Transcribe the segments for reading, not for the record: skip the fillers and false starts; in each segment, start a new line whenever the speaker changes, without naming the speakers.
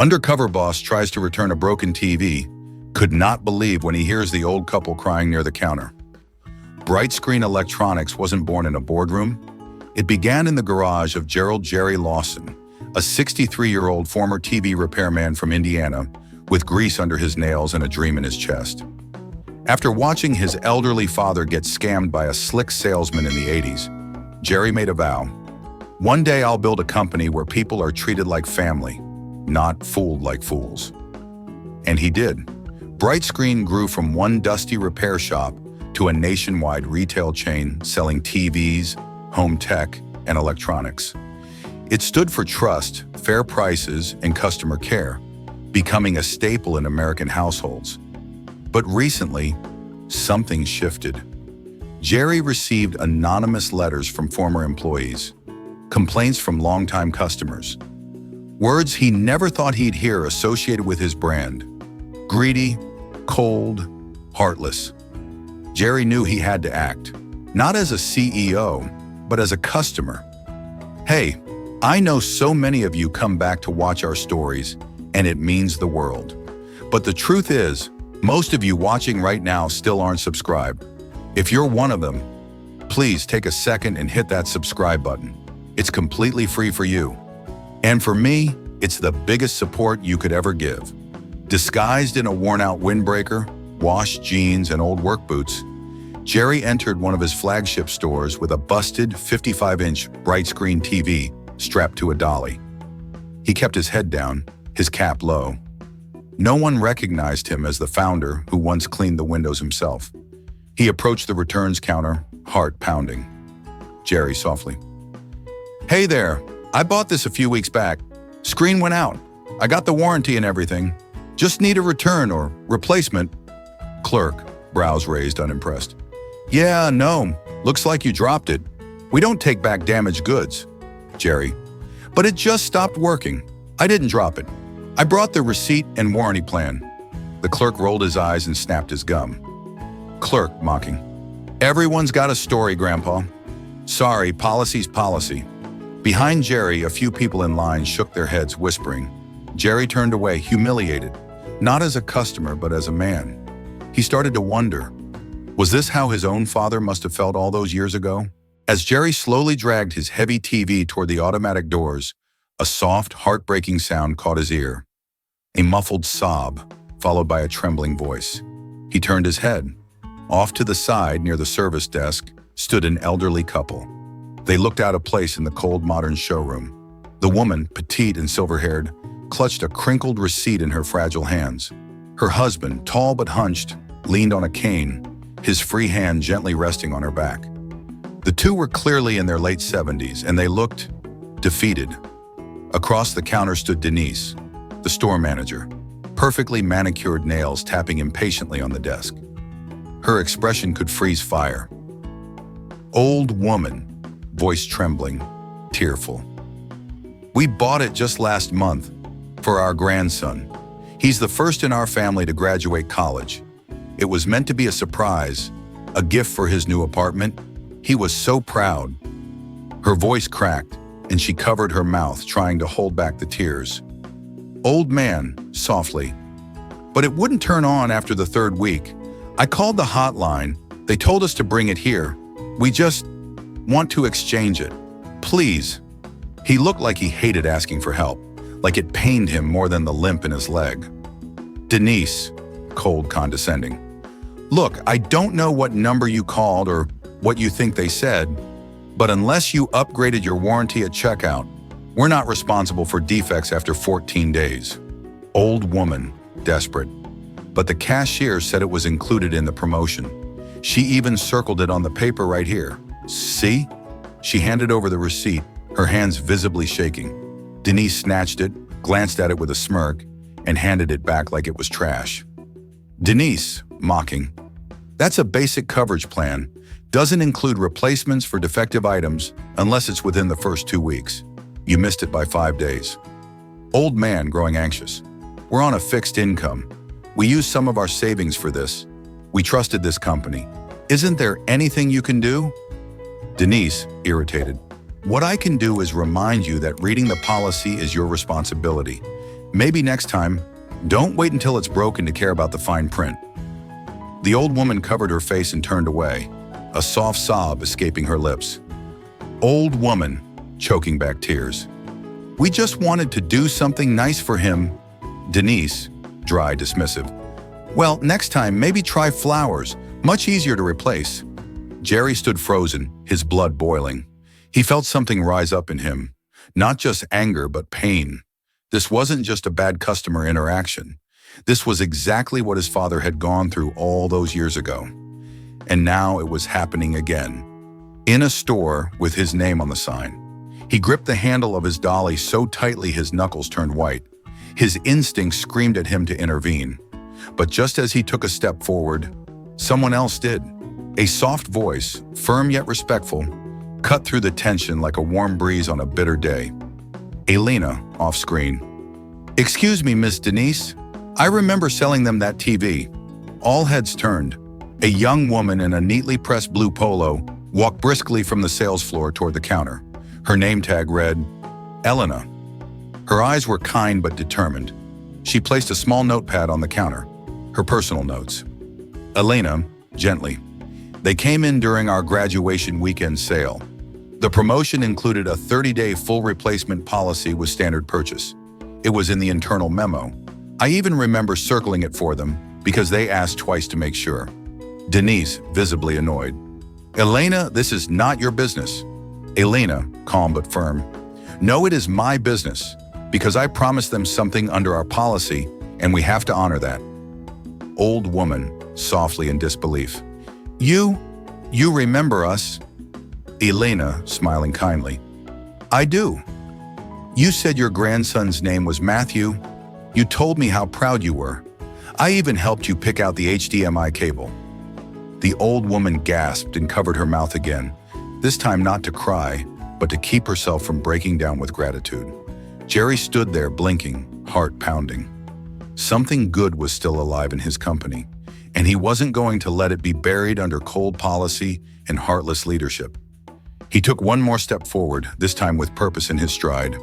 Undercover boss tries to return a broken TV, could not believe when he hears the old couple crying near the counter. BrightScreen Electronics wasn't born in a boardroom. It began in the garage of Gerald Lawson, a 63-year-old former TV repairman from Indiana, with grease under his nails and a dream in his chest. After watching his elderly father get scammed by a slick salesman in the 80s, Jerry made a vow. One day I'll build a company where people are treated like family, not fooled like fools. And he did. BrightScreen grew from one dusty repair shop to a nationwide retail chain selling TVs, home tech, and electronics. It stood for trust, fair prices, and customer care, becoming a staple in American households. But recently, something shifted. Jerry received anonymous letters from former employees, complaints from longtime customers, words he never thought he'd hear associated with his brand: greedy, cold, heartless. Jerry knew he had to act, not as a CEO, but as a customer. Hey, I know so many of you come back to watch our stories, and it means the world. But the truth is, most of you watching right now still aren't subscribed. If you're one of them, please take a second and hit that subscribe button. It's completely free for you. And for me, it's the biggest support you could ever give. Disguised in a worn-out windbreaker, washed jeans, and old work boots, Jerry entered one of his flagship stores with a busted 55-inch BrightScreen TV strapped to a dolly. He kept his head down, his cap low. No one recognized him as the founder who once cleaned the windows himself. He approached the returns counter, heart pounding. Jerry softly. "Hey there, I bought this a few weeks back. Screen went out. I got the warranty and everything. Just need a return or replacement." Clerk, brows raised, unimpressed. "Yeah, no, looks like you dropped it. We don't take back damaged goods." Jerry. "But it just stopped working. I didn't drop it. I brought the receipt and warranty plan." The clerk rolled his eyes and snapped his gum. Clerk, mocking. "Everyone's got a story, Grandpa. Sorry, policy's policy." Behind Jerry, a few people in line shook their heads, whispering. Jerry turned away, humiliated, not as a customer, but as a man. He started to wonder, was this how his own father must have felt all those years ago? As Jerry slowly dragged his heavy TV toward the automatic doors, a soft, heartbreaking sound caught his ear. A muffled sob, followed by a trembling voice. He turned his head. Off to the side, near the service desk, stood an elderly couple. They looked out of place in the cold, modern showroom. The woman, petite and silver-haired, clutched a crinkled receipt in her fragile hands. Her husband, tall but hunched, leaned on a cane, his free hand gently resting on her back. The two were clearly in their late 70s, and they looked defeated. Across the counter stood Denise, the store manager, perfectly manicured nails tapping impatiently on the desk. Her expression could freeze fire. "Old woman," voice trembling, tearful. "We bought it just last month for our grandson. He's the first in our family to graduate college. It was meant to be a surprise, a gift for his new apartment. He was so proud." Her voice cracked, and she covered her mouth, trying to hold back the tears. "Old man," softly. "But it wouldn't turn on after the third week. I called the hotline. They told us to bring it here. We just want to exchange it. Please." He looked like he hated asking for help, like it pained him more than the limp in his leg. "Denise," cold, condescending. "Look, I don't know what number you called or what you think they said, but unless you upgraded your warranty at checkout, we're not responsible for defects after 14 days. Old woman, desperate. But the cashier said it was included in the promotion. She even circled it on the paper right here. See? She handed over the receipt, her hands visibly shaking. Denise snatched it, glanced at it with a smirk, and handed it back like it was trash. Denise, mocking. "That's a basic coverage plan. Doesn't include replacements for defective items unless it's within the first 2 weeks. You missed it by 5 days." Old man, growing anxious. "We're on a fixed income. We used some of our savings for this. We trusted this company. Isn't there anything you can do?" Denise, irritated. "What I can do is remind you that reading the policy is your responsibility. Maybe next time. Don't wait until it's broken to care about the fine print." The old woman covered her face and turned away, a soft sob escaping her lips. Old woman, choking back tears. "We just wanted to do something nice for him." Denise, dry, dismissive. "Well, next time, maybe try flowers. Much easier to replace." Jerry stood frozen, his blood boiling. He felt something rise up in him. Not just anger, but pain. This wasn't just a bad customer interaction. This was exactly what his father had gone through all those years ago. And now it was happening again. In a store with his name on the sign. He gripped the handle of his dolly so tightly his knuckles turned white. His instincts screamed at him to intervene. But just as he took a step forward, someone else did. A soft voice, firm yet respectful, cut through the tension like a warm breeze on a bitter day. Elena, off-screen. "Excuse me, Miss Denise. I remember selling them that TV." All heads turned. A young woman in a neatly pressed blue polo walked briskly from the sales floor toward the counter. Her name tag read, Elena. Her eyes were kind but determined. She placed a small notepad on the counter, her personal notes. "Elena," gently. "They came in during our graduation weekend sale. The promotion included a 30-day full replacement policy with standard purchase. It was in the internal memo. I even remember circling it for them because they asked twice to make sure." Denise, visibly annoyed. "Elena, this is not your business." Elena, calm but firm. "No, it is my business, because I promised them something under our policy, and we have to honor that." Old woman, softly in disbelief. You remember us?" Elena, smiling kindly. "I do. You said your grandson's name was Matthew. You told me how proud you were. I even helped you pick out the HDMI cable." The old woman gasped and covered her mouth again, this time not to cry, but to keep herself from breaking down with gratitude. Jerry stood there blinking, heart pounding. Something good was still alive in his company, and he wasn't going to let it be buried under cold policy and heartless leadership. He took one more step forward, this time with purpose in his stride.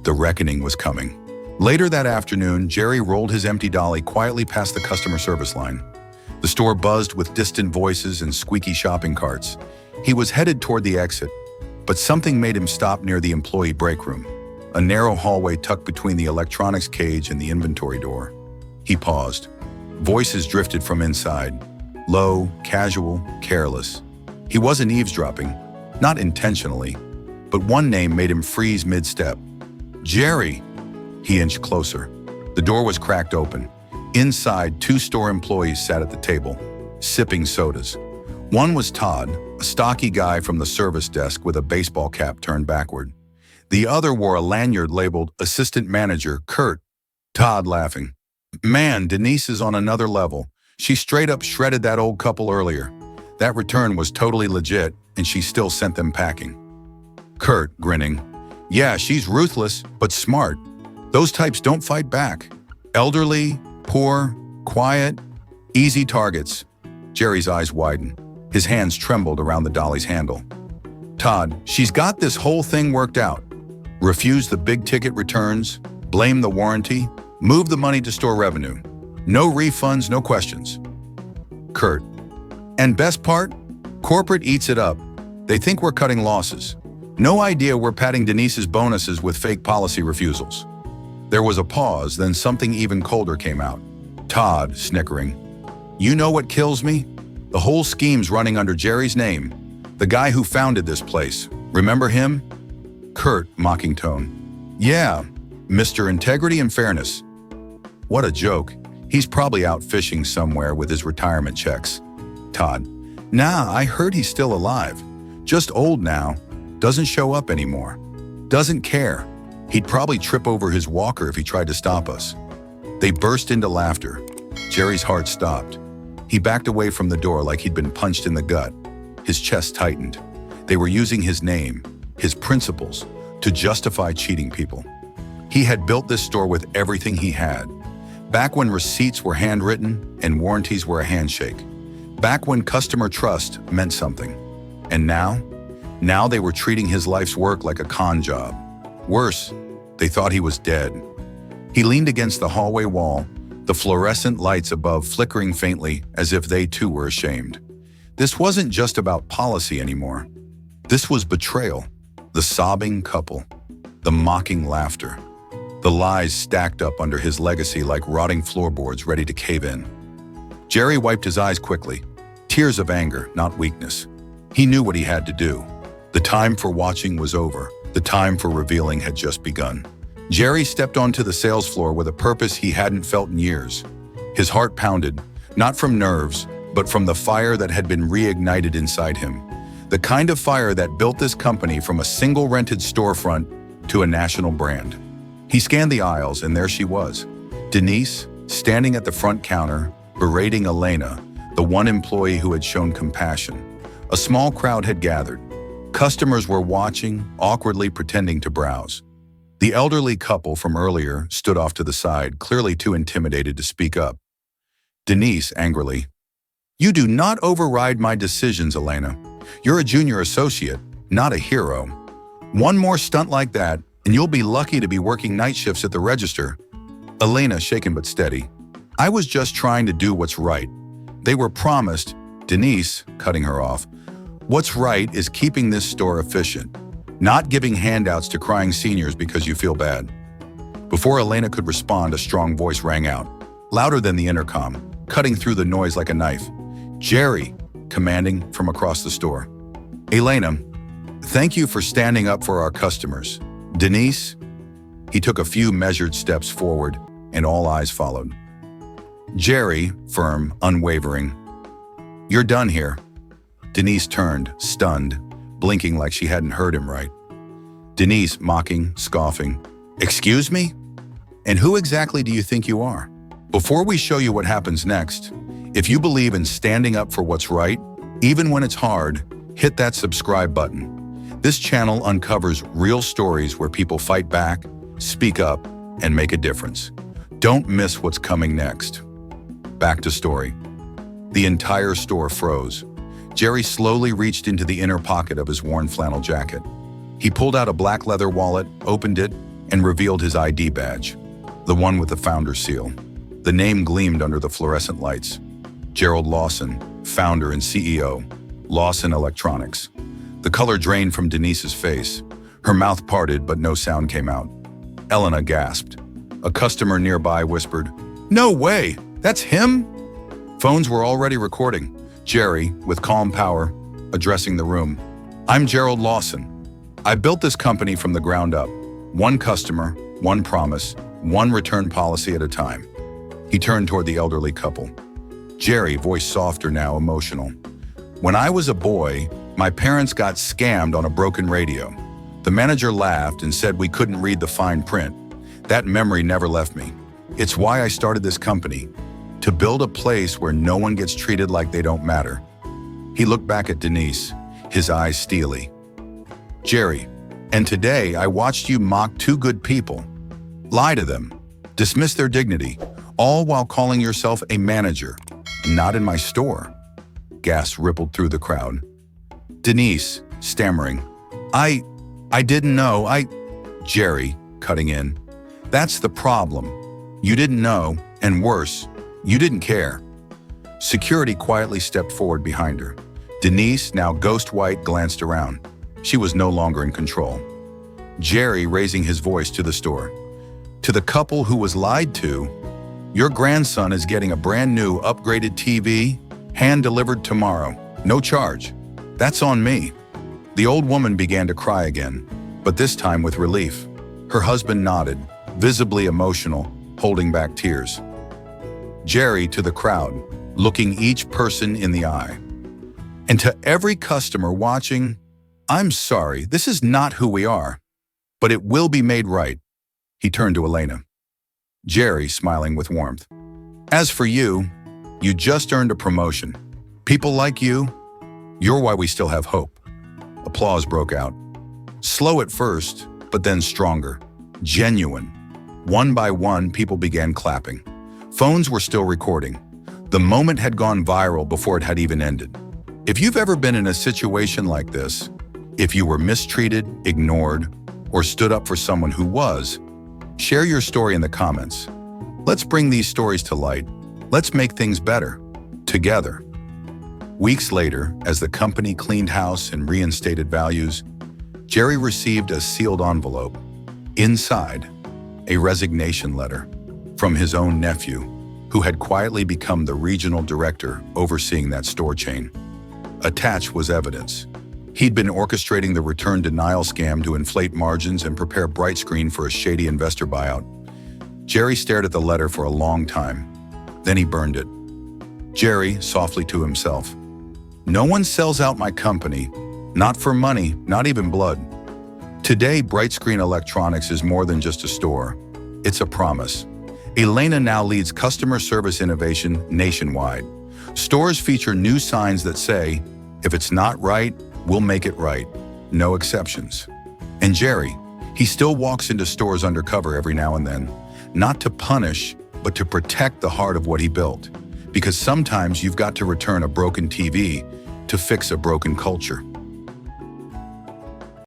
The reckoning was coming. Later that afternoon, Jerry rolled his empty dolly quietly past the customer service line. The store buzzed with distant voices and squeaky shopping carts. He was headed toward the exit, but something made him stop near the employee break room, a narrow hallway tucked between the electronics cage and the inventory door. He paused. Voices drifted from inside, low, casual, careless. He wasn't eavesdropping, not intentionally, but one name made him freeze mid-step. "Jerry!" He inched closer. The door was cracked open. Inside, two store employees sat at the table, sipping sodas. One was Todd, a stocky guy from the service desk with a baseball cap turned backward. The other wore a lanyard labeled Assistant Manager Kurt. Todd laughing. "Man, Denise is on another level. She straight up shredded that old couple earlier. That return was totally legit, and she still sent them packing." Kurt, grinning. "Yeah, she's ruthless, but smart. Those types don't fight back. Elderly, poor, quiet, easy targets." Jerry's eyes widened. His hands trembled around the dolly's handle. "Todd, she's got this whole thing worked out. Refuse the big-ticket returns, blame the warranty, move the money to store revenue. No refunds, no questions." Kurt. "And best part? Corporate eats it up. They think we're cutting losses. No idea we're padding Denise's bonuses with fake policy refusals." There was a pause, then something even colder came out. Todd, snickering. "You know what kills me? The whole scheme's running under Jerry's name. The guy who founded this place. Remember him?" Kurt, mocking tone. "Yeah, Mr. Integrity and Fairness." What a joke. He's probably out fishing somewhere with his retirement checks. Todd. "Nah, I heard he's still alive. Just old now. Doesn't show up anymore. Doesn't care. He'd probably trip over his walker if he tried to stop us." They burst into laughter. Jerry's heart stopped. He backed away from the door like he'd been punched in the gut. His chest tightened. They were using his name, his principles, to justify cheating people. He had built this store with everything he had. Back when receipts were handwritten and warranties were a handshake. Back when customer trust meant something. And now? Now they were treating his life's work like a con job. Worse, they thought he was dead. He leaned against the hallway wall, the fluorescent lights above flickering faintly as if they too were ashamed. This wasn't just about policy anymore. This was betrayal. The sobbing couple, the mocking laughter, the lies stacked up under his legacy like rotting floorboards ready to cave in. Jerry wiped his eyes quickly, tears of anger, not weakness. He knew what he had to do. The time for watching was over. The time for revealing had just begun. Jerry stepped onto the sales floor with a purpose he hadn't felt in years. His heart pounded, not from nerves, but from the fire that had been reignited inside him. The kind of fire that built this company from a single rented storefront to a national brand. He scanned the aisles, and there she was. Denise, standing at the front counter, berating Elena, the one employee who had shown compassion. A small crowd had gathered. Customers were watching, awkwardly pretending to browse. The elderly couple from earlier stood off to the side, clearly too intimidated to speak up. Denise, angrily, "You do not override my decisions, Elena. You're a junior associate, not a hero. One more stunt like that, and you'll be lucky to be working night shifts at the register." Elena, shaken but steady, "I was just trying to do what's right. They were promised." Denise, cutting her off, "What's right is keeping this store efficient, not giving handouts to crying seniors because you feel bad." Before Elena could respond, a strong voice rang out, louder than the intercom, cutting through the noise like a knife. "Jerry," commanding from across the store. "Elena, thank you for standing up for our customers. Denise." He took a few measured steps forward, and all eyes followed. Jerry, firm, unwavering. "You're done here." Denise turned, stunned, blinking like she hadn't heard him right. Denise, mocking, scoffing. "Excuse me? And who exactly do you think you are?" Before we show you what happens next, if you believe in standing up for what's right, even when it's hard, hit that subscribe button. This channel uncovers real stories where people fight back, speak up, and make a difference. Don't miss what's coming next. Back to story. The entire store froze. Jerry slowly reached into the inner pocket of his worn flannel jacket. He pulled out a black leather wallet, opened it, and revealed his ID badge, the one with the founder's seal. The name gleamed under the fluorescent lights. Gerald Lawson, founder and CEO, Lawson Electronics. The color drained from Denise's face. Her mouth parted, but no sound came out. Elena gasped. A customer nearby whispered, "No way! That's him?" Phones were already recording. Jerry, with calm power, addressing the room. "I'm Gerald Lawson. I built this company from the ground up. One customer, one promise, one return policy at a time." He turned toward the elderly couple. Jerry, voice softer now, emotional. "When I was a boy, my parents got scammed on a broken radio. The manager laughed and said we couldn't read the fine print. That memory never left me. It's why I started this company, to build a place where no one gets treated like they don't matter." He looked back at Denise, his eyes steely. "Jerry, and today I watched you mock two good people, lie to them, dismiss their dignity, all while calling yourself a manager. Not in my store." Gasps rippled through the crowd. Denise, stammering, I didn't know, Jerry, cutting in. "That's the problem. You didn't know, and worse, you didn't care." Security quietly stepped forward behind her. Denise, now ghost white, glanced around. She was no longer in control. Jerry, raising his voice to the store. "To the couple who was lied to, your grandson is getting a brand new upgraded TV, hand-delivered tomorrow. No charge. That's on me." The old woman began to cry again, but this time with relief. Her husband nodded, visibly emotional, holding back tears. Jerry, to the crowd, looking each person in the eye. "And to every customer watching, I'm sorry, this is not who we are, but it will be made right." He turned to Elena. Jerry, smiling with warmth. "As for you, you just earned a promotion. People like you, you're why we still have hope." Applause broke out. Slow at first, but then stronger. Genuine. One by one, people began clapping. Phones were still recording. The moment had gone viral before it had even ended. If you've ever been in a situation like this, if you were mistreated, ignored, or stood up for someone who was, Share your story in the comments. Let's bring these stories to light. Let's make things better, together. Weeks later, as the company cleaned house and reinstated values, Jerry received a sealed envelope. Inside, a resignation letter from his own nephew, who had quietly become the regional director overseeing that store chain. Attached was evidence. He'd been orchestrating the return denial scam to inflate margins and prepare BrightScreen for a shady investor buyout. Jerry stared at the letter for a long time. Then he burned it. Jerry, softly to himself, "No one sells out my company. Not for money, not even blood." Today, BrightScreen Electronics is more than just a store. It's a promise. Elena now leads customer service innovation nationwide. Stores feature new signs that say, "If it's not right, we'll make it right." No exceptions. And Jerry, he still walks into stores undercover every now and then, not to punish, but to protect the heart of what he built. Because sometimes you've got to return a broken TV to fix a broken culture.